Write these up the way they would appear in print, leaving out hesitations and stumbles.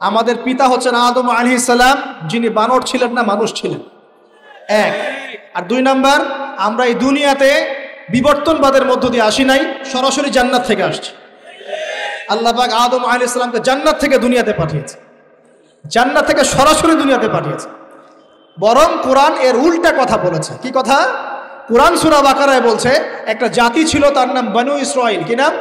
আমাদের পিতা হচ্ছেন আদম আলাইহিস সালাম, যিনি বানর ছিলেন না, মানুষ ছিলেন। এক। আর দুই নাম্বার, আমরা এই দুনিয়াতে বিবর্তনবাদের মধ্য দিয়ে আসি নাই, সরাসরি জান্নাত থেকে আসছি। আল্লাহ পাক আদম আলাইহিস সালামকে জান্নাত থেকে দুনিয়াতে পাঠিয়েছে, জান্নাত থেকে সরাসরি দুনিয়াতে পাঠিয়েছে। বরং কোরআন এর উল্টা কথা বলেছে। কি কথা? কোরআন সূরা বাকারায় বলছে একটা জাতি ছিল, তার নাম বনু ইসরাইল। কি নাম?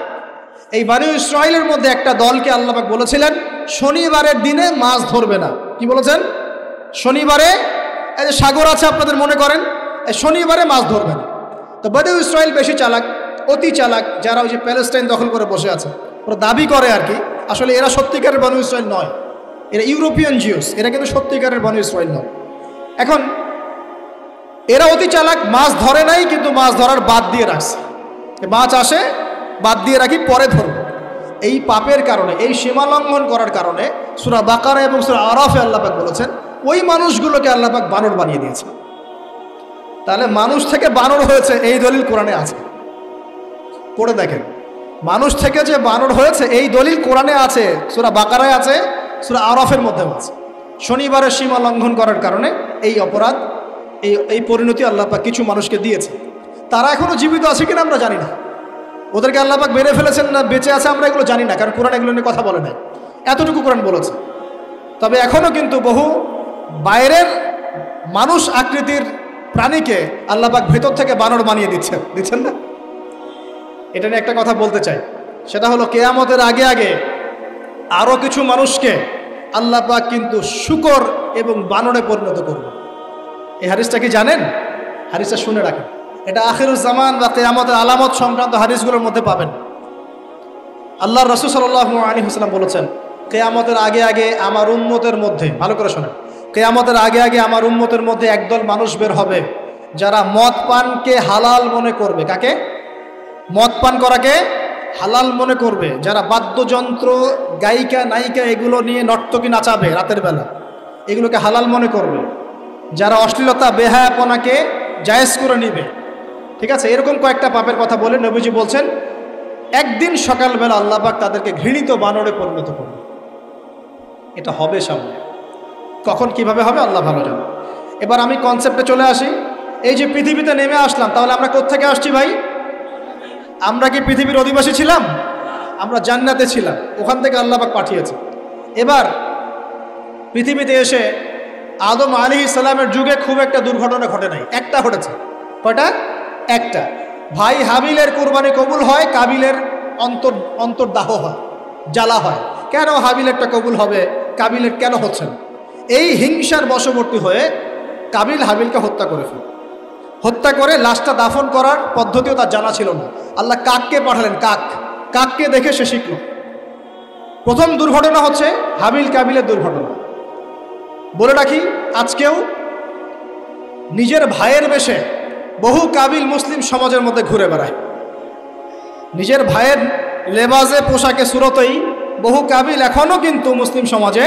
এই বনু ইসরাইলের মধ্যে একটা দলকে আল্লাহ পাক বলেছিলেন শনিবারের দিনে মাছ ধরবে না। কি বলেছেন? শনিবারে, এই যে সাগর আছে আপনাদের মনে করেন, এই শনিবারে মাছ ধরবে না। তো বনু ইসরাইল বেশি চালাক, অতি চালাক, যারা ওই যে প্যালেস্টাইন দখল করে বসে আছে, ওরা দাবি করে আর কি, আসলে এরা সত্যিকারের বনু ইসরাইল নয়, এরা ইউরোপিয়ান জিউস, এরা কিন্তু সত্যিকারের বনু ইসরাইল নয়। এখন এরা অতি চালাক, মাছ ধরে নাই, কিন্তু মাছ ধরার বাদ দিয়ে রাখছে। মাছ আসে, বাদ দিয়ে রাখি, পরে ধরব। এই পাপের কারণে, এই সীমা লঙ্ঘন করার কারণে সূরা বাকারা এবং সূরা আরাফে আল্লাহ পাক বলেছেন ওই মানুষগুলোকে আল্লাহ পাক বানর বানিয়ে দিয়েছে। তাহলে মানুষ থেকে বানর হয়েছে এই দলিল কোরআনে আছে, পড়ে দেখেন। মানুষ থেকে যে বানর হয়েছে এই দলিল কোরআনে আছে, সূরা বাকারায় আছে, সূরা আরাফের মধ্যেও আছে। শনিবারের সীমা লঙ্ঘন করার কারণে এই অপরাধ, এই পরিণতি আল্লাহ পাক কিছু মানুষকে দিয়েছে। তারা এখনো জীবিত আছে কিনা আমরা জানি না, ওদেরকে আল্লাহ পাক মেরে ফেলেছেন না বেঁচে আছে আমরা এগুলো জানি না, কারণ কোরআন এগুলো নিয়ে কথা বলে নাই। এতটুকু কোরআন বলেছে। তবে এখনো কিন্তু বহু বাইরের মানুষ আকৃতির প্রাণীকে আল্লাহ পাক ভেতর থেকে বানর বানিয়ে দিচ্ছেন না। এটা নিয়ে একটা কথা বলতে চাই, সেটা হলো কিয়ামতের আগে আগে আরো কিছু মানুষকে আল্লাহ পাক কিন্তু শূকর এবং বানরে পরিণত করবে। এই হাদিসটা কি জানেন? হাদিসটা শুনে রাখেন, এটা আখিরুজ জামান বা কিয়ামতের আলামত সংক্রান্ত হাদিসগুলোর মধ্যে পাবেন। আল্লাহর রাসূল সাল্লাল্লাহু আলাইহি ওয়াসাল্লাম বলেছেন কিয়ামতের আগে আগে আমার উম্মতের মধ্যে, ভালো করে শোনেন, কিয়ামতের আগে আগে আমার উম্মতের মধ্যে একদল মানুষ বের হবে যারা মদ পানকে হালাল মনে করবে। কাকে? মদ পান করাকে হালাল মনে করবে। যারা বাদ্যযন্ত্র, গায়িকা, নায়িকা এগুলো নিয়ে নর্তকী নাচাবে রাতের বেলা, এগুলোকে হালাল মনে করবে। যারা অশ্লীলতা, বেহায়াপনাকে জায়েজ করে নিবে। ঠিক আছে, এরকম কয়েকটা পাপের কথা বলে নবীজি বলছেন একদিন সকালবেলা আল্লাহ পাক তাদেরকে ঘৃণিত বানরে পরিণত করবে। এটা হবে সামনে, কখন কিভাবে হবে আল্লাহ ভালো জানে। এবার আমি কনসেপ্টে চলে আসি। এই যে পৃথিবীতে নেমে আসলাম, তাহলে আমরা কোত্থেকে আসছি ভাই? আমরা কি পৃথিবীর অধিবাসী ছিলাম? আমরা জান্নাতে ছিলাম, ওখান থেকে আল্লাহ পাক পাঠিয়েছে। এবার পৃথিবীতে এসে আদম আলাইহিস সালামের যুগে খুব একটা দুর্ঘটনা ঘটে নাই, একটা ঘটেছে। কয়টা? একটা। ভাই হাবিলের কুরবানি কবুল হয়, কাবিলের অন্তর্দাহ হয়, জ্বালা হয়। কেন হাবিলেরটা কবুল হবে, কাবিলের কেন হচ্ছে না? এই হিংসার বশবর্তী হয়ে কাবিল হাবিলকে হত্যা করে ফেলে। হত্যা করে লাশটা দাফন করার পদ্ধতিও তার জানা ছিল না। আল্লাহ কাককে পাঠালেন, কাককে দেখে সে শিখল। প্রথম দুর্ঘটনা হচ্ছে হাবিল কাবিলের দুর্ঘটনা। বলে রাখি, আজকেও নিজের ভাইয়ের বেশে বহু কাবিল মুসলিম সমাজের মধ্যে ঘুরে বেড়ায়। নিজের ভাইয়ের লেবাসে, পোশাকে, সুরতেই বহু কাবিল এখনও কিন্তু মুসলিম সমাজে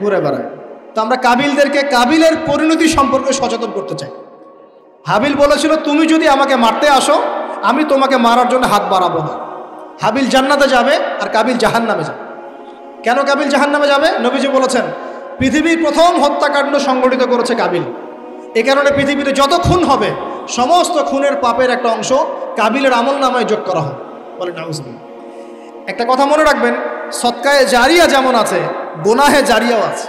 ঘুরে বেড়ায়। তো আমরা কাবিলদেরকে কাবিলের পরিণতি সম্পর্কে সচেতন করতে চাই। হাবিল বলেছিল তুমি যদি আমাকে মারতে আসো আমি তোমাকে মারার জন্য হাত বাড়াবো না। হাবিল জান্নাতে যাবে আর কাবিল জাহান্নামে যাবে। কেন কাবিল জাহান্নামে যাবে? নবীজি বলেছেন পৃথিবীর প্রথম হত্যাকাণ্ড সংগঠিত করেছে কাবিল। এ কারণে পৃথিবীতে যত খুন হবে সমস্ত খুনের পাপের একটা অংশ কাবিলের আমল নামায় যোগ করা হয়। বলে নাউজুবিল্লাহ। একটা কথা মনে রাখবেন, সদকায়ে জারিয়া যেমন আছে, গুনাহে জারিয়াও আছে।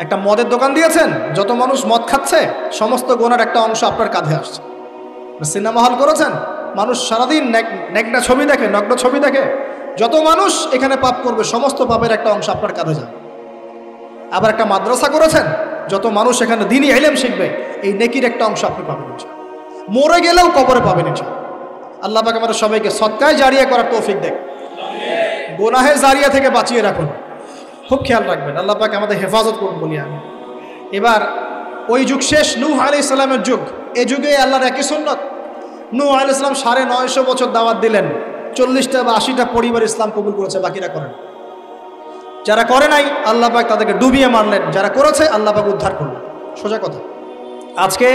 একটা মদের দোকান দিয়েছেন, যত মানুষ মদ খাচ্ছে সমস্ত গুনার একটা অংশ আপনার কাঁধে আসছে। সিনেমা হল করেছেন, মানুষ সারাদিন নেকড়া ছবি দেখে, নগ্ন ছবি দেখে, যত মানুষ এখানে পাপ করবে সমস্ত পাপের একটা অংশ আপনার কাঁধে যাবে। আবার একটা মাদ্রাসা করেছেন, যত মানুষ এখানে দ্বীনি ইলম শিখবে এই নেকির একটা অংশ আপনি পাবেন। মরে গেলেও কবরে পাবেন। আল্লাহ পাক আমাদের সবাইকে সদকায়ে জারিয়া করার তৌফিক দেন, গুনাহে জারিয়া থেকে বাঁচিয়ে রাখুন। খুব খেয়াল রাখবেন, আল্লাহ পাক আমাদের হেফাজত করুন বলি আমি। এবার ওই যুগ শেষ, নূহ আলাইহিস সালামের যুগ। এই যুগে আল্লাহর একই সুন্নাত। নূহ আলাইহিস সালাম 950 বছর দাওয়াত দিলেন, 40টা বা 80টা পরিবার ইসলাম কবুল করেছে, বাকিরা করেন। যারা করে নাই আল্লাহ পাক তাদেরকে ডুবিয়ে মারলেন, যারা করেছে আল্লাহ পাক উদ্ধার করলেন। সোজা কথা। আজকে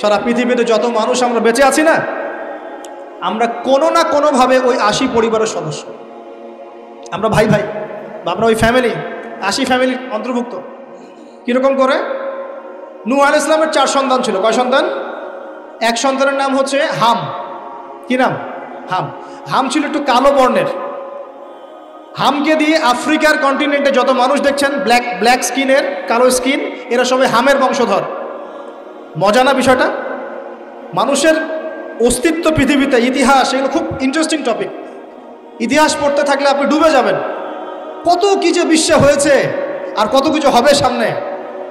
সারা পৃথিবীতে যত মানুষ আমরা বেঁচে আছি না, আমরা কোনো না কোনোভাবে ওই 80 পরিবারের সদস্য। আমরা ভাই ভাই, আমরা ওই ফ্যামিলি। 80 ফ্যামিলির অন্তর্ভুক্ত। কীরকম করে? নূহ আলাইহিস সালামের 4 সন্তান ছিল। কয় সন্তান? এক সন্তানের নাম হচ্ছে হাম। কি নাম? হাম। হাম ছিল একটু কালো বর্ণের। হামকে দিয়ে আফ্রিকার কন্টিনেন্টে যত মানুষ দেখছেন ব্ল্যাক স্কিনের, কালো স্কিন, এরা সবাই হামের বংশধর। মজা না বিষয়টা? মানুষের অস্তিত্ব পৃথিবীতে, ইতিহাস, এগুলো খুব ইন্টারেস্টিং টপিক। ইতিহাস পড়তে থাকলে আপনি ডুবে যাবেন। কত কি যে বিশ্বে হয়েছে আর কত কিছু হবে সামনে,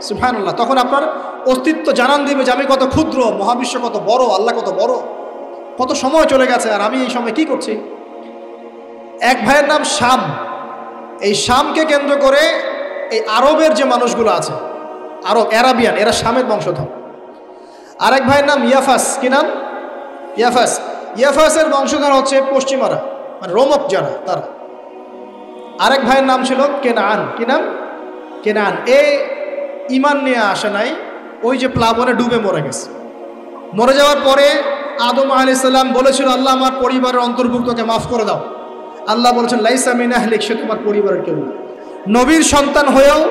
সুবহানাল্লাহ। তখন আপনার অস্তিত্ব জানান দিবে যে আমি কত ক্ষুদ্র, মহাবিশ্ব কত বড়, আল্লাহ কত বড়, কত সময় চলে গেছে আর আমি এই সময় কি করছি। এক ভাইয়ের নাম শাম। এই শামকে কেন্দ্র করে এই আরবের যে মানুষগুলো আছে, অ্যারাবিয়ান, এরা শামের বংশধর। আরেক ভাইয়ের নাম ইয়াফাস। কি নাম? ইয়াফাস। ইয়াফাসের বংশধর হচ্ছে পশ্চিমারা, মানে রোমক যারা, তারা। আরেক ভাইয়ের নাম ছিল কেনান। কি নাম? কেনান। এ ইমান নিয়ে আসে নাই, ওই যে প্লাবনে ডুবে মরে গেছে। মরে যাওয়ার পরে আদম আলাইহিস সালাম বলেছিল, আল্লাহ আমার পরিবারের অন্তর্ভুক্তকে মাফ করে দাও। আল্লাহ বলেছেন, লাইসা মিন আহলিক, সে তোমার পরিবারের কেউ না। নবীর সন্তান হয়েও,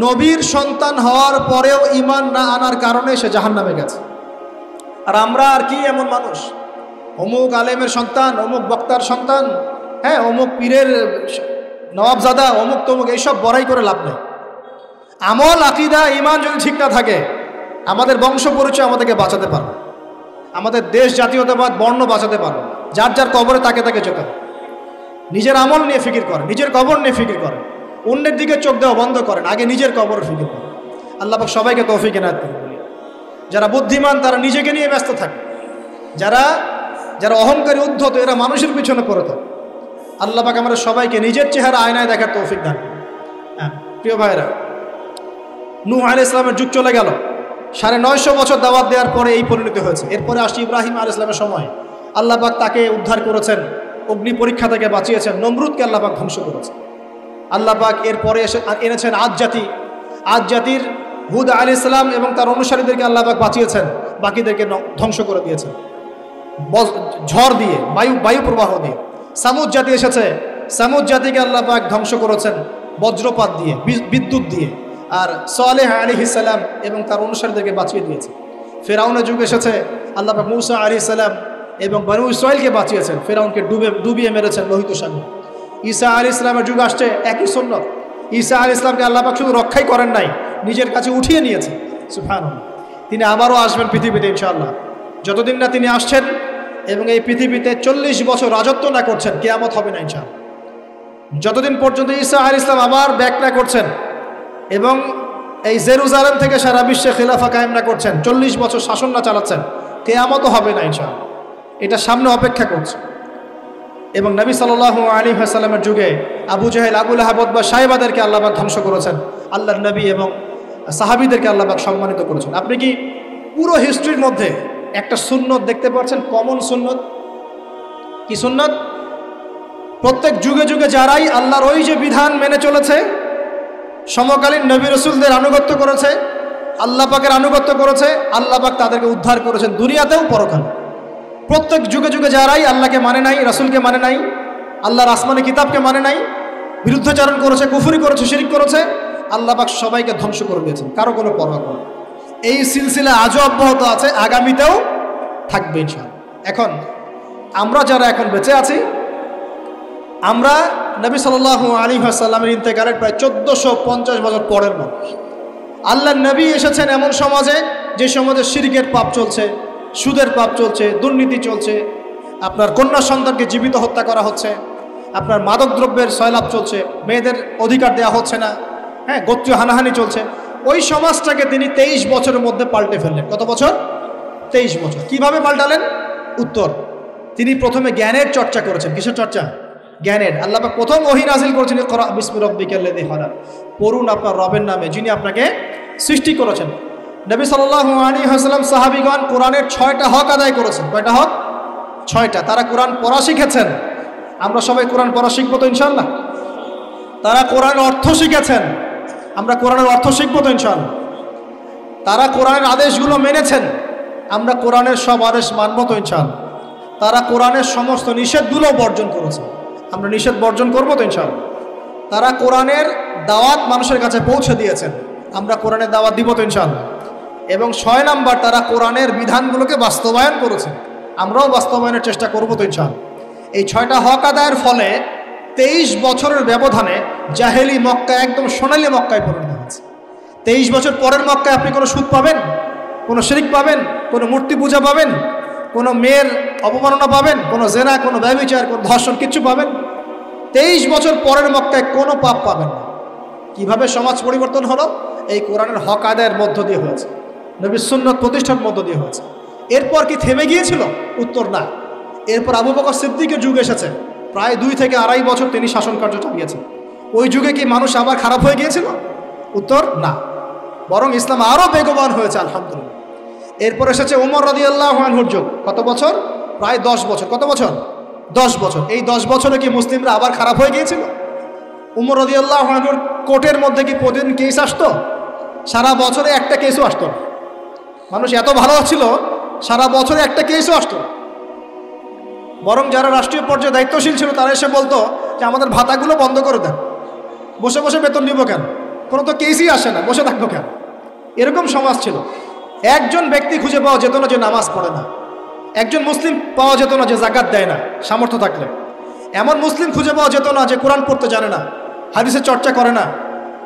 নবীর সন্তান হওয়ার পরেও ইমান না আনার কারণে সে জাহান্নামে গেছে। আর আমরা আর কি এমন মানুষ, অমুক আলেমের সন্তান, অমুক বক্তার সন্তান, হ্যাঁ, অমুক পীরের নওয়াবজাদা, অমুক তমুক, এইসব বড়াই করে লাভ নেই। আমল, আকীদা, ইমান যদি ঠিক না থাকে, আমাদের বংশ পরিচয় আমাদেরকে বাঁচাতে পারবে, আমাদের দেশ, জাতীয়তাবাদ, বর্ণ বাঁচাতে পারবে। যার যার কবরে তাকে তাকে যেতে হবে। নিজের আমল নিয়ে ফিকির করেন, নিজের কবর নিয়ে ফিকির করেন, অন্যের দিকে চোখ দেওয়া বন্ধ করেন, আগে নিজের কবর ফিকির করেন। আল্লাহ পাক সবাইকে তৌফিক এনায়েত করুন। যারা বুদ্ধিমান তারা নিজেকে নিয়ে ব্যস্ত থাকে, যারা অহংকারী, উদ্ধত, এরা মানুষের পিছনে পড়ে থাকে। আল্লাহ পাক আমাদের সবাইকে নিজের চেহারা আয়নায় দেখার তৌফিক দান করুন। হ্যাঁ প্রিয় ভাইরা, নূহ আলাইহিস সালামের যুগ চলে গেল, 950 বছর দাওয়াত দেওয়ার পরে এই পরিণতি হয়েছে। এরপরে আসছে ইব্রাহিম আলাইহিস সালামের সময়। আল্লাহ পাক তাকে উদ্ধার করেছেন, অগ্নি পরীক্ষা থেকে বাঁচিয়েছেন, নমরুদকে আল্লাহ পাক ধ্বংস করেছেন। আল্লাহ পাক এরপরে এনেছেন আদ জাতি। আদ জাতির হুদ আলাইহিস সালাম এবং তার অনুসারীদেরকে আল্লাহ পাক বাঁচিয়েছেন, বাকিদেরকে ধ্বংস করে দিয়েছেন ঝড় দিয়ে, বায়ু প্রবাহ দিয়ে। সামুদ জাতি এসেছে, সামুদ জাতিকে আল্লাহ পাক ধ্বংস করেছেন বজ্রপাত দিয়ে, বিদ্যুৎ দিয়ে। আর সালেহ আলাইহিস সালাম এবং তার অনুসারীদেরকে বাঁচিয়ে দিয়েছে। ফেরাউনের যুগ এসেছে, আল্লাহ পাক মূসা আলাইহিস সালাম এবং বনু ইসরাইলকে বাঁচিয়েছেন, ফেরাউনকে ডুবিয়ে মেরেছেন লোহিত সাগর। ঈসা আলাইহিস সালামের যুগ আসছে, একই সুন্নাত। ঈসা আলাইহিস সালামকে আল্লাহ পাক শুধু রক্ষাই করেন নাই, নিজের কাছে উঠিয়ে নিয়েছেন। সুবহানাল্লাহ। তিনি আবারও আসবেন পৃথিবীতে ইনশাআল্লাহ। যতদিন না তিনি আসছেন এবং এই পৃথিবীতে 40 বছর রাজত্ব না করছেন, কিয়ামত হবে না ইনশাআল্লাহ। যতদিন পর্যন্ত ঈসা আলাইহিস সালাম আবার ব্যাক না করছেন এবং এই জেরুজালেম থেকে সারা বিশ্বে খিলাফা কায়েম না করছেন, 40 বছর শাসন না চালাচ্ছেন, কিয়ামতও হবে না ইনশাআল্লাহ। এটা সামনে অপেক্ষা করছে। এবং নবী সাল্লাল্লাহু আলাইহি ওয়াসাল্লামের যুগে আবু জাহেল, আবু লাহাব বা সাহেবাদেরকে আল্লাহ পাক ধ্বংস করেছেন, আল্লাহর নবী এবং সাহাবীদেরকে আল্লাহ পাক সম্মানিত করেছেন। আপনি কি পুরো হিস্ট্রির মধ্যে একটা সুন্নত দেখতে পাচ্ছেন, কমন সুন্নত? কি সুন্নত? প্রত্যেক যুগে যুগে যারাই আল্লাহর ওই যে বিধান মেনে চলেছে, সমকালীন নবী রাসূলদের আনুগত্য করেছে, আল্লাহ পাকের আনুগত্য করেছে, আল্লাহ পাক তাদেরকে উদ্ধার করেছেন দুনিয়াতেও পরকালে। প্রত্যেক যুগে যুগে যারাই আল্লাহকে মানে নাই, রাসূলকে মানে নাই, আল্লাহর আসমানি কিতাবকে মানে নাই, বিরুদ্ধাচরণ করেছে, কুফরি করেছে, শিরক করেছে, আল্লাহ পাক সবাইকে ধ্বংস করে দিয়েছেন, কারো কোনো পরোয়া করে। এই সিলসিলা আজও অব্যাহত আছে, আগামীতেও থাকবে ইনশাআল্লাহ। এখন আমরা যারা এখন বেঁচে আছি, আমরা নবী সাল্লাল্লাহু আলাইহি ওয়াসাল্লামের ইন্তেকালের প্রায় 1450 বছর পরের মানুষ। আল্লাহর নবী এসেছেন এমন সমাজে, যে সমাজে শিরকের পাপ চলছে, সুদের পাপ চলছে, দুর্নীতি চলছে, আপনার কন্যা সন্তানকে জীবিত হত্যা করা হচ্ছে, আপনার মাদক দ্রব্যের সয়লাভ চলছে, মেয়েদের অধিকার দেওয়া হচ্ছে না, হ্যাঁ, গোত্রীয় হানাহানি চলছে। ওই সমাজটাকে তিনি 23 বছরের মধ্যে পাল্টে ফেললেন। কত বছর? 23 বছর। কিভাবে পাল্টালেন? উত্তর, তিনি প্রথমে জ্ঞানের চর্চা করেছেন। কিসের চর্চা? জ্ঞানের। আল্লাহ পাক প্রথম ওহী নাযিল করেছেন, ইকরা বিসমি রাব্বিকাল্লাযী খালাক, পড়ুন আপনার রবের নামে যিনি আপনাকে সৃষ্টি করেছেন। নবী সাল্লাল্লাহু আলাইহি ওয়াসাল্লাম সাহাবীগণ কোরআনের 6টা হক আদায় করেছেন। কয়টা হক? 6টা। তারা কোরআন পড়া শিখেছেন। আমরা সবাই কোরআন পড়া শিখবো তো ইনশাআল্লাহ? তারা কোরআনের অর্থ শিখেছেন। আমরা কোরআনের অর্থ শিখবো তো ইনশাআল্লাহ? তারা কোরআনের আদেশগুলো মেনেছেন। আমরা কোরআনের সব আদেশ মানবো তো ইনশাআল্লাহ? তারা কোরআনের সমস্ত নিষেধগুলো বর্জন করেছে। আমরা নিষেধ বর্জন করবো তো ইনশাআল্লাহ? তারা কোরআনের দাওয়াত মানুষের কাছে পৌঁছে দিয়েছেন। আমরা কোরআনের দাওয়াত দিব তো ইনশাআল্লাহ। এবং 6 নাম্বার, তারা কোরআনের বিধানগুলোকে বাস্তবায়ন করেছেন। আমরাও বাস্তবায়নের চেষ্টা করবো তো ইনশাআল্লাহ। এই 6টা হক আদায়ের ফলে 23 বছরের ব্যবধানে জাহেলি মক্কা একদম সোনালী মক্কায় পরিণত হয়েছে। 23 বছর পরের মক্কায় আপনি কোনো সুদ পাবেন, কোনো শিরক পাবেন, কোনো মূর্তি পূজা পাবেন, কোনো মেয়ের অপমাননা পাবেন, কোনো জেনা, কোনো ব্যভিচার, কোনো ধর্ষণ, কিচ্ছু পাবেন? 23 বছর পরের মক্কায় কোনো পাপ পাবেন না। কিভাবে সমাজ পরিবর্তন হলো? এই কোরআনের হক আদায়ের মধ্য দিয়ে হয়েছে, নবীর সুন্নাত প্রতিষ্ঠার মধ্য দিয়ে হয়েছে। এরপর কি থেমে গিয়েছিল? উত্তর না। এরপর আবু বকর সিদ্দিকের যুগ এসেছে, প্রায় 2 থেকে 2.5 বছর তিনি শাসন কার্য চালিয়েছেন। ওই যুগে কি মানুষ আবার খারাপ হয়ে গিয়েছিল? উত্তর না, বরং ইসলাম আরও বেগবান হয়েছে আলহামদুলিল্লাহ। এরপর এসেছে ওমর রাদিয়াল্লাহু আনহুর যুগ। কত বছর? প্রায় 10 বছর। কত বছর? 10 বছর। এই 10 বছরে কি মুসলিমরা আবার খারাপ হয়ে গিয়েছিল? ওমর রাদিয়াল্লাহু আনহুর কোর্টের মধ্যে কি প্রতিদিন কেস আসতো? সারা বছরে একটা কেসও আসতো না। মানুষ এত ভালো ছিল, সারা বছরে একটা কেসও আসতো না। বরং যারা রাষ্ট্রীয় পর্যায়ে দায়িত্বশীল ছিল তারা এসে বলতো যে আমাদের ভাতাগুলো বন্ধ করে দেন, বসে বসে বেতন নিব কেন, কোনো তো কেসই আসে না, বসে থাকবো কেন? এরকম সমাজ ছিল। একজন ব্যক্তি খুঁজে পাওয়া যেত না যে নামাজ পড়ে না, একজন মুসলিম পাওয়া যেত না যে জাকাত দেয় না সামর্থ্য থাকলে, এমন মুসলিম খুঁজে পাওয়া যেত না যে কোরআন পড়তে জানে না, হাদিসের চর্চা করে না,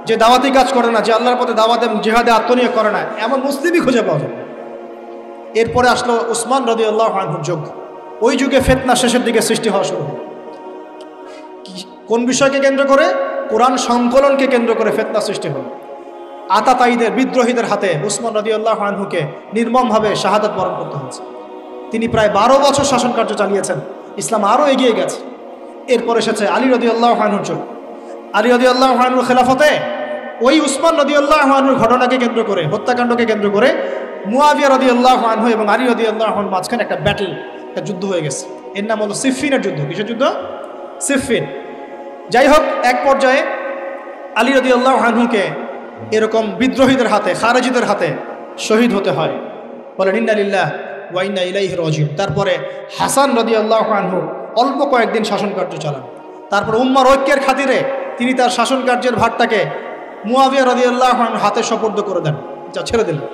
যে দাওয়াতি কাজ করে না, যে আল্লাহর পথে দাওয়াতে জিহাদে আত্মনিয়োগ করে না, এমন মুসলিমই খুঁজে পাওয়া যেত। এরপরে আসলো উসমান রাদিয়াল্লাহু আনহুর যুগ। ওই যুগে ফিতনা শেষের দিকে সৃষ্টি হওয়া শুরু হয়। কোন বিষয়কে কেন্দ্র করে? কোরআন সংকলনকে কেন্দ্র করে ফিতনা সৃষ্টি হল। আতাতায়ীদের, বিদ্রোহীদের হাতে উসমান রাদিয়াল্লাহু আনহুকে নির্মমভাবে শাহাদাত বরণ করতে হয়েছে। তিনি প্রায় 12 বছর শাসন কার্য চালিয়েছেন। ইসলাম আরও এগিয়ে গেছে। এরপর এসেছে আলী রাদিয়াল্লাহু আনহুর যুগ। আলী রাদিয়াল্লাহু আনহুর খেলাফতে ওই উসমান রাদিয়াল্লাহু আনহুর ঘটনাকে কেন্দ্র করে, হত্যাকাণ্ডকে কেন্দ্র করে মুয়াবিয়া রাদিয়াল্লাহু আনহু এবং আলী রাদিয়াল্লাহু আনহুর মাঝখানে একটা ব্যাটল, একটা যুদ্ধ হয়ে গেছে। এর নাম হলো সিফফিনের যুদ্ধ। কিসের যুদ্ধ? সিফফিন। যাই হোক, এক পর্যায়ে আলী রাদিয়াল্লাহু আনহুকে এরকম বিদ্রোহীদের হাতে, খারেজিদের হাতে শহীদ হতে হয়। বলেন ইন্না লিল্লাহ ওয়া ইন্না ইলাইহি রাজিউন। তারপরে হাসান রাদিয়াল্লাহু আনহু অল্প কয়েকদিন শাসন কার্য চালান। তারপর উম্মার ঐক্যের খাতিরে তিনি তার শাসন কার্যের ভারটাকে মুয়াবিয়া রাদিয়াল্লাহু আনহুর হাতে সোপর্দ করে দেন, যা ছেড়ে দিলেন।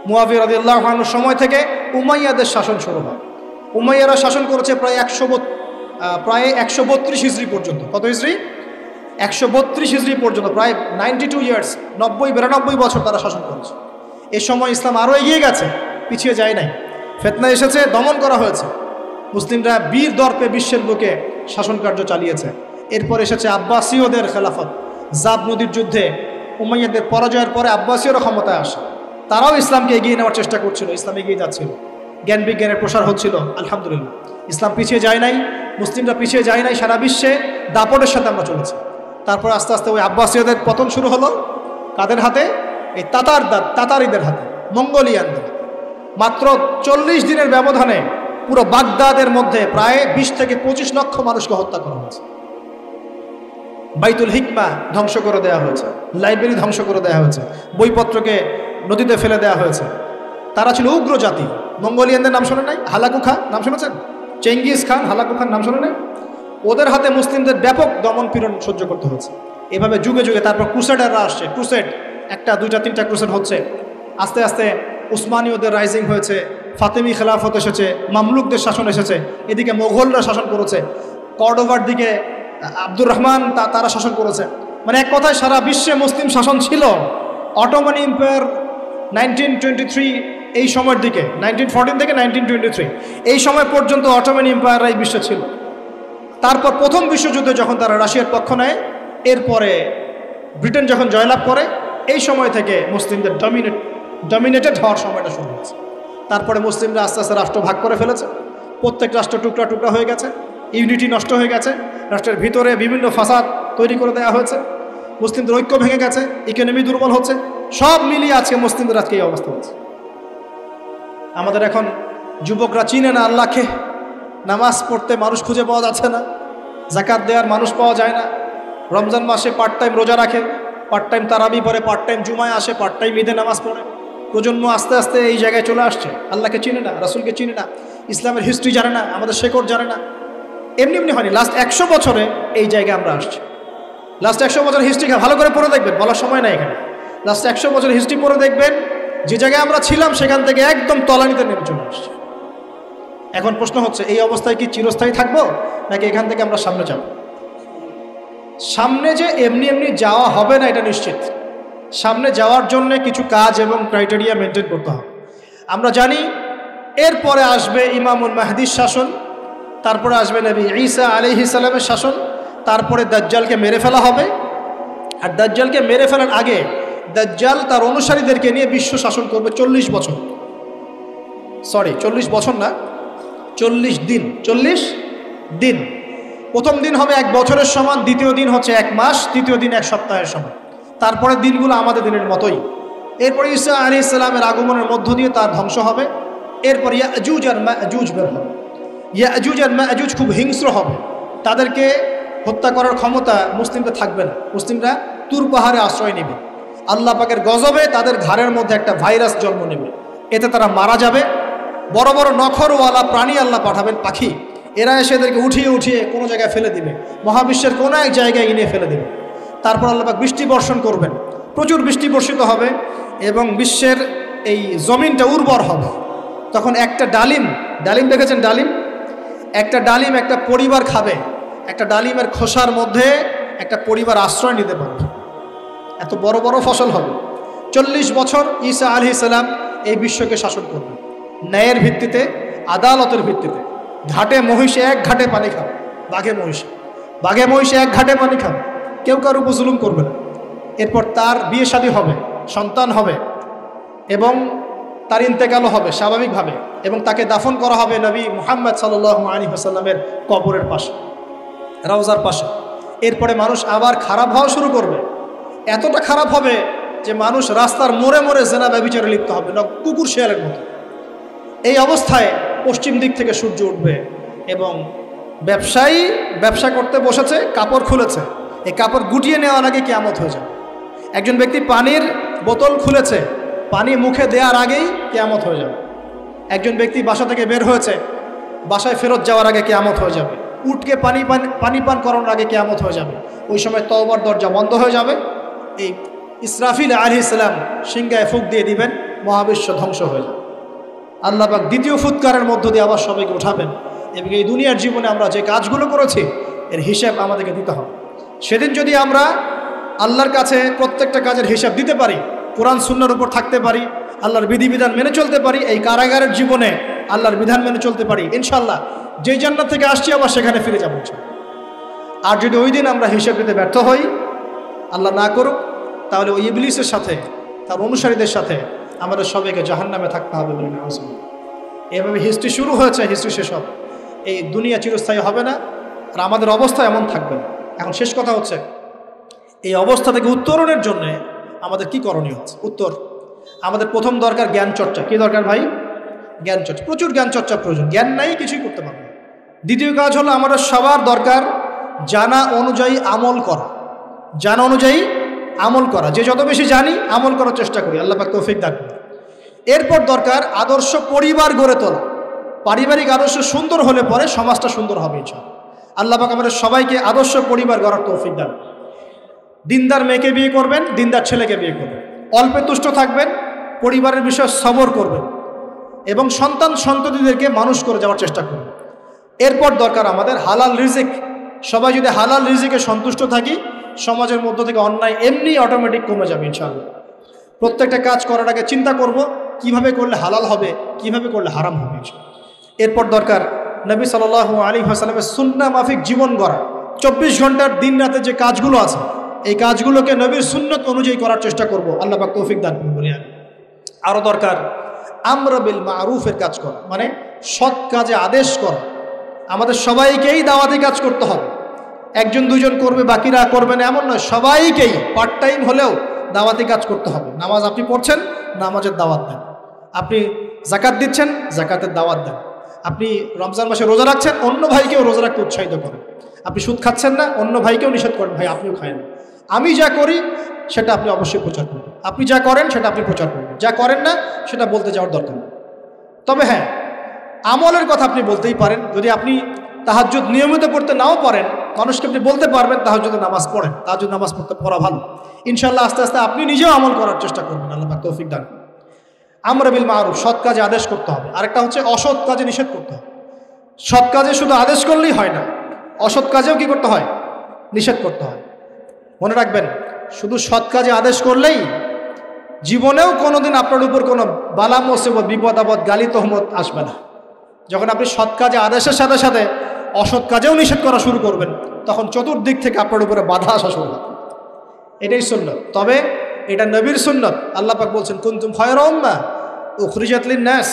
মুয়াবিয়া রাদিয়াল্লাহু আনহুর সময় থেকে উমাইয়াদের শাসন শুরু হয়। উমাইয়ারা শাসন করেছে প্রায় 132 হিজরি পর্যন্ত। কত হিজরি? 132 হিজরি পর্যন্ত, প্রায় 92 ইয়ার্স, 90-92 বছর তারা শাসন করেছে। এ সময় ইসলাম আরও এগিয়ে গেছে, পিছিয়ে যায় নাই। ফিতনা এসেছে, দমন করা হয়েছে। মুসলিমরা বীর দর্পে বিশ্বের বুকে শাসন কার্য চালিয়েছে। এরপর এসেছে আব্বাসীয়দের খেলাফত। জাব নদীর যুদ্ধে উমাইয়াদের পরাজয়ের পরে আব্বাসীয়রা ক্ষমতায় আসে। তারাও ইসলামকে এগিয়ে নেওয়ার চেষ্টা করছিল, ইসলাম এগিয়ে যাচ্ছিল, জ্ঞান বিজ্ঞানের প্রসার হচ্ছিল। আলহামদুলিল্লাহ, ইসলাম পিছিয়ে যায় নাই, মুসলিমরা পিছিয়ে যায় নাই। সারা বিশ্বে দাপটের সাথে আমরা চলেছি। তারপর আস্তে আস্তে ওই আব্বাসীয়দের পতন শুরু হলো। কাদের হাতে? এই তাতারিদের হাতে, মঙ্গোলিয়ানদের। মাত্র 40 দিনের ব্যবধানে পুরো বাগদাদের মধ্যে প্রায় 20 থেকে 25 লক্ষ মানুষকে হত্যা করা হয়েছে। বাইতুল হিকমা ধ্বংস করে দেওয়া হয়েছে, লাইব্রেরি ধ্বংস করে দেওয়া হয়েছে, বইপত্রকে নদীতে ফেলে দেওয়া হয়েছে। তারা ছিল উগ্র জাতি। মঙ্গোলিয়ানদের নাম শোনেন নাই? হালাকু খান নাম শুনেছেন? চেঙ্গিস খান, হালাকু খান নাম শোনেন নাই? ওদের হাতে মুসলিমদের ব্যাপক দমন পীড়ন সহ্য করতে হয়েছে। এভাবে যুগে যুগে তারপর ক্রুসেডাররা আসছে। ক্রুসেড 1টা 2টা 3টা ক্রুসেড হচ্ছে। আস্তে আস্তে উসমানীয়দের রাইজিং হয়েছে, ফাতেমি খেলাফত এসেছে, মামলুকদের শাসন এসেছে, এদিকে মোগলরা শাসন করেছে, কর্ডোভার দিকে আব্দুর রহমান তারা শাসন করেছে। মানে এক কথায় সারা বিশ্বে মুসলিম শাসন ছিল। অটোমান এম্পায়ার 1923 এই সময়ের দিকে, 1914 থেকে 1923 এই সময় পর্যন্ত অটোমান এম্পায়াররা এই বিশ্বে ছিল। তারপর প্রথম বিশ্বযুদ্ধে যখন তারা রাশিয়ার পক্ষ নেয়, এরপরে ব্রিটেন যখন জয়লাভ করে, এই সময় থেকে মুসলিমদের ডমিনেটেড হওয়ার সময়টা শুরু হয়েছে। তারপরে মুসলিমরা আস্তে আস্তে রাষ্ট্র ভাগ করে ফেলেছে। প্রত্যেক রাষ্ট্র টুকরা টুকরা হয়ে গেছে, ইউনিটি নষ্ট হয়ে গেছে, রাষ্ট্রের ভিতরে বিভিন্ন ফাসাদ তৈরি করে দেওয়া হয়েছে, মুসলিমদের ঐক্য ভেঙে গেছে, ইকোনমি দুর্বল হচ্ছে। সব মিলিয়ে আজকে মুসলিমদের আজকে এই অবস্থা হচ্ছে। আমাদের এখন যুবকরা চিনে না আল্লাহকে, নামাজ পড়তে মানুষ খুঁজে পাওয়া যাচ্ছে না, জাকাত দেওয়ার মানুষ পাওয়া যায় না। রমজান মাসে পার্ট টাইম রোজা রাখে, পার্ট টাইম তারাবি পড়ে, পার্ট টাইম জুমায় আসে, পার্ট টাইম ঈদে নামাজ পড়ে। প্রজন্ম আস্তে আস্তে এই জায়গায় চলে আসছে। আল্লাহকে চিনে না, রাসূলকে চিনে না, ইসলামের হিস্ট্রি জানে না, আমাদের শেকড় জানে না। এমনি এমনি হয়নি, লাস্ট 100 বছরে এই জায়গায় আমরা আসছি। লাস্ট 100 বছর হিস্ট্রি ভালো করে পড়ে দেখবেন, বলার সময় নাই এখানে। লাস্ট 100 বছর হিস্ট্রি পড়ে দেখবেন যে জায়গায় আমরা ছিলাম সেখান থেকে একদম তলানিতে নেমে চলে আসছে। এখন প্রশ্ন হচ্ছে, এই অবস্থায় কি চিরস্থায়ী থাকবো, নাকি এখান থেকে আমরা সামনে যাব? সামনে যে এমনি এমনি যাওয়া হবে না এটা নিশ্চিত। সামনে যাওয়ার জন্য কিছু কাজ এবং ক্রাইটেরিয়া মেনটেন করতে হবে। আমরা জানি এরপরে আসবে ইমামুল মাহদির শাসন, তারপরে আসবে নবী ঈসা আলাইহিস সালামের শাসন, তারপরে দাজ্জালকে মেরে ফেলা হবে। আর দাজ্জালকে মেরে ফেলার আগে দাজ্জাল তার অনুসারীদেরকে নিয়ে বিশ্ব শাসন করবে 40 বছর। 40 বছর না, 40 দিন। 40 দিন। প্রথম দিন হবে 1 বছরের সমান, দ্বিতীয় দিন হচ্ছে 1 মাস, তৃতীয় দিন 1 সপ্তাহের সমান। তারপরে দিনগুলো আমাদের দিনের মতোই। এরপরে ঈসা আলাইহিস সালামের আগমনের মধ্য দিয়ে তার ধ্বংস হবে। এরপর ইয়াজুজ আর মাজুজ বের হবে। ইয়াজুজ আর মাজুজ খুব হিংস্র হবে, তাদেরকে হত্যা করার ক্ষমতা মুসলিমদের থাকবে না। মুসলিমরা তুর পাহাড়ে আশ্রয় নেবে। আল্লাহ পাকের গজবে তাদের ঘাড়ের মধ্যে একটা ভাইরাস জন্ম নেবে, এতে তারা মারা যাবে। বড় বড় নখরওয়ালা প্রাণী আল্লাহ পাঠাবেন, পাখি, এরা এসে এদেরকে উঠিয়ে উঠিয়ে কোনো জায়গায় ফেলে দিবে, মহাবিশ্বের কোনো এক জায়গায় এনে ফেলে দেবে। তারপর আল্লাহ পাক বৃষ্টি বর্ষণ করবেন, প্রচুর বৃষ্টি বর্ষিত হবে এবং বিশ্বের এই জমিনটা উর্বর হবে। তখন একটা ডালিম দেখেছেন, ডালিম, একটা ডালিম একটা পরিবার খাবে। একটা ডালিমের খোসার মধ্যে একটা পরিবার আশ্রয় নিতে পারবে, এত বড় বড় ফসল হবে। 40 বছর ঈসা আলাইহিস সালাম এই বিশ্বকে শাসন করবেন ন্যায়ের ভিত্তিতে, আদালতের ভিত্তিতে। ঘাটে মহিষে 1 ঘাটে পানি খাবে, বাঘে মহিষে 1 ঘাটে পানি খাবে, কেউ কারো উপর জুলুম করবে না। এরপর তার বিয়ে শাদী হবে, সন্তান হবে এবং তার ইন্তেকালও হবে স্বাভাবিকভাবে, এবং তাকে দাফন করা হবে নবী মুহাম্মদ সাল্লাল্লাহু আলাইহি ওয়াসাল্লামের কবরের পাশে, রওজার পাশে। এরপরে মানুষ আবার খারাপ হওয়া শুরু করবে, এতটা খারাপ হবে যে মানুষ রাস্তার মোড়ে মোড়ে জেনা ব্যভিচারে লিপ্ত হবে না, কুকুর শিয়ালের মতো। এই অবস্থায় পশ্চিম দিক থেকে সূর্য উঠবে এবং ব্যবসায়ী ব্যবসা করতে বসেছে, কাপড় খুলেছে, এই কাপড় গুটিয়ে নেওয়ার আগে কিয়ামত হয়ে যাবে। একজন ব্যক্তি পানির বোতল খুলেছে, পানি মুখে দেওয়ার আগেই কিয়ামত হয়ে যাবে। একজন ব্যক্তি বাসা থেকে বের হয়েছে, বাসায় ফেরত যাওয়ার আগে কিয়ামত হয়ে যাবে। উটকে পানি পান করানোর আগে কিয়ামত হয়ে যাবে। ওই সময় তওবার দরজা বন্ধ হয়ে যাবে। এই ইসরাফিল আলাইহিস সালাম সিংহায় ফুঁক দিয়ে দিবেন, মহাবিশ্ব ধ্বংস হয়ে যাবে। আল্লাহ পাক দ্বিতীয় ফুৎকারের মধ্য দিয়ে আবার সবাইকে উঠাবেন এবং এই দুনিয়ার জীবনে আমরা যে কাজগুলো করেছি এর হিসাব আমাদেরকে দিতে হবে। সেদিন যদি আমরা আল্লাহর কাছে প্রত্যেকটা কাজের হিসাব দিতে পারি, কোরআন সুন্নাহর উপর থাকতে পারি, আল্লাহর বিধিবিধান মেনে চলতে পারি, এই কারাগারের জীবনে আল্লাহর বিধান মেনে চলতে পারি, ইনশাআল্লাহ যেই জান্নাত থেকে আসছি আবার সেখানে ফিরে যাবো। আর যদি ওই দিন আমরা হিসাব দিতে ব্যর্থ হই, আল্লাহ না করুক, তাহলে ওই ইবলিসের সাথে, তার অনুসারীদের সাথে আমাদের সবাইকে জাহান্নামে থাকতে হবে বলে নেওয়া। এভাবে হিস্ট্রি শুরু হয়েছে, হিস্ট্রি শেষ হবে। এই দুনিয়া চিরস্থায়ী হবে না, আর আমাদের অবস্থা এমন থাকবে না। এখন শেষ কথা হচ্ছে, এই অবস্থা থেকে উত্তরণের জন্য আমাদের কি করণীয় হচ্ছে? উত্তর, আমাদের প্রথম দরকার জ্ঞান চর্চা। কি দরকার ভাই? জ্ঞান চর্চা, প্রচুর জ্ঞান চর্চা প্রয়োজন। জ্ঞান নাই কিছুই করতে পারবে না। দ্বিতীয় কাজ হলো আমাদের সবার দরকার জানা অনুযায়ী আমল করা। জানা অনুযায়ী আমল করা, যে যত বেশি জানি আমল করার চেষ্টা করি, আল্লাহ পাক তৌফিক দান করুন। এরপর দরকার আদর্শ পরিবার গড়ে তোলা। পারিবারিক আদর্শ সুন্দর হলে পরে সমাজটা সুন্দর হবে ইনশাআল্লাহ। আল্লাহ পাক আমাদের সবাইকে আদর্শ পরিবার গড়ার তৌফিক দান। দিনদার মেয়েকে বিয়ে করবেন, দিনদার ছেলেকে বিয়ে করবেন, অল্পে তুষ্ট থাকবেন, পরিবারের বিষয়ে সবর করবেন এবং সন্ততিদেরকে মানুষ করে যাওয়ার চেষ্টা করবেন। এরপর দরকার আমাদের হালাল রিজিক। সবাই যদি হালাল রিজিকে সন্তুষ্ট থাকি, সমাজের মধ্য থেকে অন্যায় এমনি অটোমেটিক কমে যাবে ইনশাআল্লাহ। প্রত্যেকটা কাজ করার আগে চিন্তা করব কিভাবে করলে হালাল হবে, কিভাবে করলে হারাম হবে। এরপর দরকার নবী সাল্লাল্লাহু আলাইহি ওয়াসাল্লামের সুন্নাহ মাফিক জীবন গড়া। 24 ঘন্টার দিন রাতে যে কাজগুলো আছে, এই কাজগুলোকে নবীর সুন্নত অনুযায়ী করার চেষ্টা করব। আল্লাহ পাক তৌফিক দান করুন বলি আমি। আরও দরকার আমর বিল মারুফের কাজ করা, মানে সৎ কাজে আদেশ করা। আমাদের সবাইকেই দাওয়াতি কাজ করতে হবে। একজন দুজন করবে, বাকিরা করবে না এমন নয়, সবাইকেই পার্ট টাইম হলেও দাওয়াতি কাজ করতে হবে। নামাজ আপনি পড়ছেন, নামাজের দাওয়াত দেন। আপনি জাকাত দিচ্ছেন, জাকাতের দাওয়াত দেন। আপনি রমজান মাসে রোজা রাখছেন, অন্য ভাইকেও রোজা রাখতে উৎসাহিত করেন। আপনি সুদ খাচ্ছেন না, অন্য ভাইকেও নিষেধ করেন, ভাই আপনিও খায়েন। আমি যা করি সেটা আপনি অবশ্যই প্রচার করবেন, আপনি যা করেন সেটা আপনি প্রচার করবেন, যা করেন না সেটা বলতে যাওয়ার দরকার নেই। তবে হ্যাঁ, আমলের কথা আপনি বলতেই পারেন। যদি আপনি তাহাজ্জুদ নিয়মিত পড়তে নাও পারেন, মানুষকে আপনি বলতে পারবেন তাহাজ্জুদের নামাজ পড়েন, তাহাজ্জুদের নামাজ পড়া ভালো। ইনশাআল্লাহ আস্তে আস্তে আপনি নিজেও আমল করার চেষ্টা করবেন, আল্লাহ পাক তৌফিক দান করুন। আমর বিল মারুফ, সৎ কাজে আদেশ করতে হবে। আরেকটা হচ্ছে অসৎ কাজে নিষেধ করতে হবে। সৎ কাজে শুধু আদেশ করলেই হয় না, অসৎ কাজেও কি করতে হয়? নিষেধ করতে হয়। মনে রাখবেন, শুধু সৎ কাজে আদেশ করলেই জীবনেও কোনোদিন আপনার উপর কোনো বালা মুসিবত, বিপদ আপদ, গালি তহমত আসবে না। যখন আপনি সৎ কাজে আদেশের সাথে সাথে অসৎ কাজেও নিষেধ করা শুরু করবেন, তখন চতুর্দিক থেকে আপনার উপরে বাধা আসা শুরু হবে। এটাই সুন্নত। তবে এটা নবীর সুন্নত। আল্লাহ পাক বলছেন, কুনতুম খায়রা উম্মাহ উখরিজাত লিন-নাস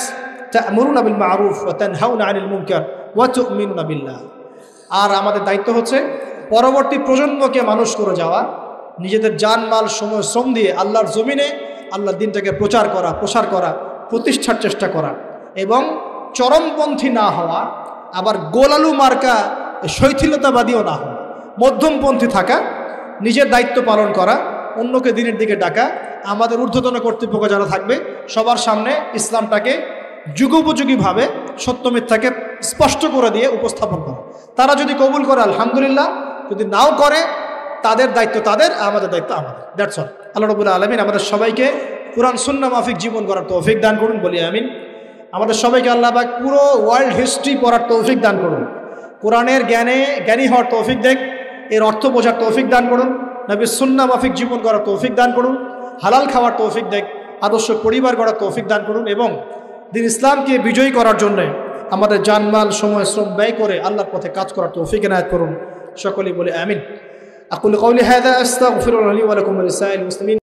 তা'মুরুনা বিল মা'রুফ ওয়া তানহাউনা আনিল মুনকার ওয়া তু'মিনুনা বিল্লাহ। আর আমাদের দায়িত্ব হচ্ছে পরবর্তী প্রজন্মকে মানুষ করে যাওয়া, নিজেদের জান মাল সময় শ্রম দিয়ে আল্লাহর জমিনে আল্লাহর দ্বীনটাকে প্রচার করা, প্রসার করা, প্রতিষ্ঠার চেষ্টা করা, এবং চরমপন্থী না হওয়া, আবার গোলালু মার্কা শৈথিলতাবাদীও না হওয়া, মধ্যমপন্থী থাকা, নিজের দায়িত্ব পালন করা, অন্যকে দিনের দিকে ডাকা। আমাদের ঊর্ধ্বতন কর্তৃপক্ষ যারা থাকবে সবার সামনে ইসলামটাকে যুগোপযোগীভাবে সত্য মিথ্যাকে স্পষ্ট করে দিয়ে উপস্থাপন করা। তারা যদি কবুল করে আলহামদুলিল্লাহ, যদি নাও করে তাদের দায়িত্ব তাদের, আমাদের দায়িত্ব আমাদের। That's all. আল্লাহ রাব্বুল আলামিন আমাদের সবাইকে কুরআন সুন্নাহ মাফিক জীবন গড়ার তৌফিক দান করুন, বলি আমিন। আমাদের সবাইকে আল্লাহ পাক পুরো ওয়ার্ল্ড হিস্ট্রি পড়ার তৌফিক দান করুন, কোরআনের জ্ঞানী হওয়ার তৌফিক দেখ, এর অর্থ বোঝার তৌফিক দান করুন, নবীর সুন্নাহ মাফিক জীবন গড়ার তৌফিক দান করুন, হালাল খাওয়ার তৌফিক দেখ, আদর্শ পরিবার গড়ার তৌফিক দান করুন, এবং দিন ইসলামকে বিজয়ী করার জন্য আমাদের জানমাল সময় শ্রম ব্যয় করে আল্লাহর পথে কাজ করার তৌফিক এনায়েত করুন। সকলেই বলে আমিন। আকুলু কওলি হাযা আস্তাগফিরুল্লাহ লি ওয়া লাকুম ওয়া লিসাইরিল মুসলিমিন।